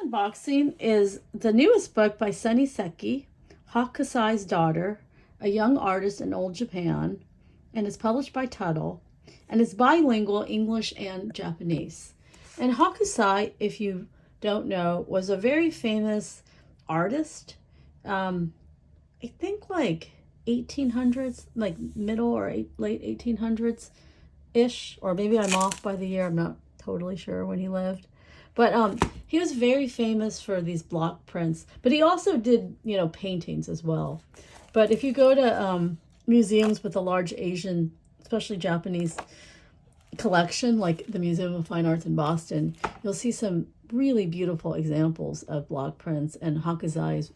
unboxing is the newest book by Seki, Hokusai's Daughter, a young artist in old Japan, and it's published by Tuttle, and it's bilingual English and Japanese. And Hokusai, if you don't know, was a very famous artist. I think like 1800s, like middle or late 1800s ish, or maybe I'm off by the year. I'm not totally sure when he lived. But he was very famous for these block prints. But he also did, paintings as well. But if you go to museums with a large Asian, especially Japanese collection, like the Museum of Fine Arts in Boston, you'll see some really beautiful examples of block prints. And Hokusai is,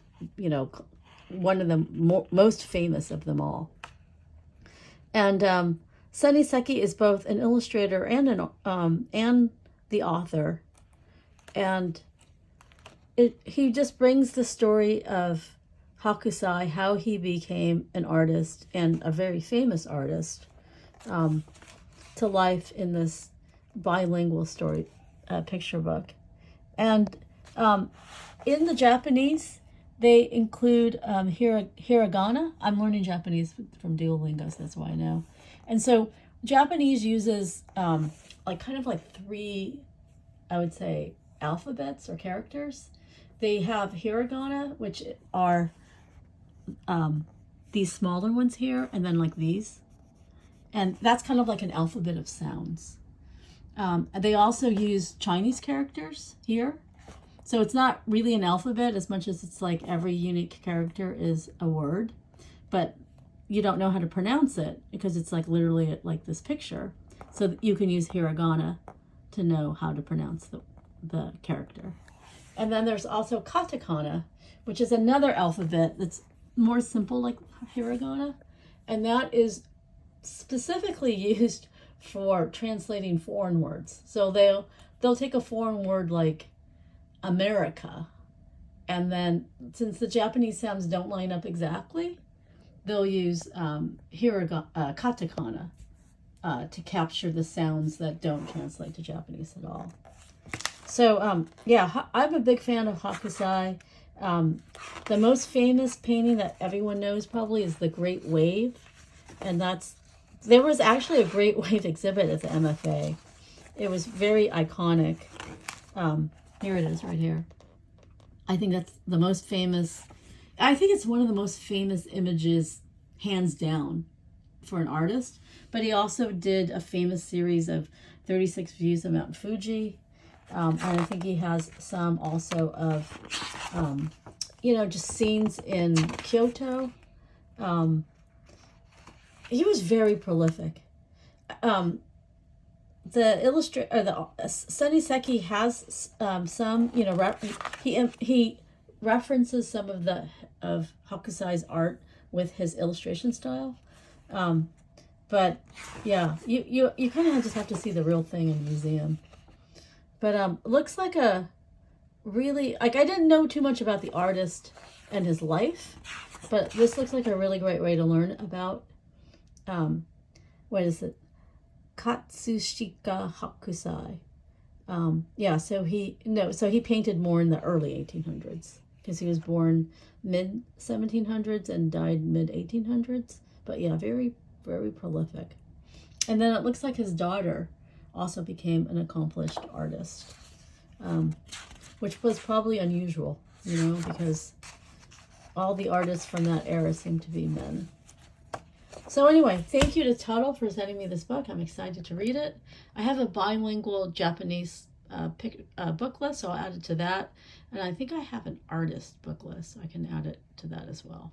one of the most famous of them all. And Seki is both an illustrator and and the author. And he just brings the story of Hokusai, how he became an artist and a very famous artist, to life in this bilingual story picture book. And in the Japanese, they include hiragana. I'm learning Japanese from Duolingo, so that's why I know. And so Japanese uses kind of three, I would say, alphabets or characters. They have hiragana, which are these smaller ones here, and then like these. And that's kind of like an alphabet of sounds. And they also use Chinese characters here. So it's not really an alphabet as much as it's like every unique character is a word, but you don't know how to pronounce it because it's like literally like this picture. So you can use hiragana to know how to pronounce the character. And then there's also katakana, which is another alphabet that's more simple like hiragana, and that is specifically used for translating foreign words. So they'll take a foreign word like America, and then since the Japanese sounds don't line up exactly, they'll use katakana to capture the sounds that don't translate to Japanese at all. So, I'm a big fan of Hokusai. The most famous painting that everyone knows probably is The Great Wave. And there was actually a Great Wave exhibit at the MFA. It was very iconic. Here it is right here. I think that's the most famous. I think it's one of the most famous images, hands down, for an artist. But he also did a famous series of 36 views of Mount Fuji. And I think he has some also of, just scenes in Kyoto. He was very prolific. The illustrator, Seki has some, he references some of Hokusai's art with his illustration style. But yeah, you kind of just have to see the real thing in the museum. But looks like a really, I didn't know too much about the artist and his life, but this looks like a really great way to learn about, what is it? Katsushika Hokusai. So he painted more in the early 1800s because he was born mid 1700s and died mid 1800s. But yeah, very, very prolific. And then it looks like his daughter also became an accomplished artist, which was probably unusual, because all the artists from that era seem to be men. So anyway, thank you to Tuttle for sending me this book. I'm excited to read it. I have a bilingual Japanese book list, so I'll add it to that. And I think I have an artist book list, so I can add it to that as well.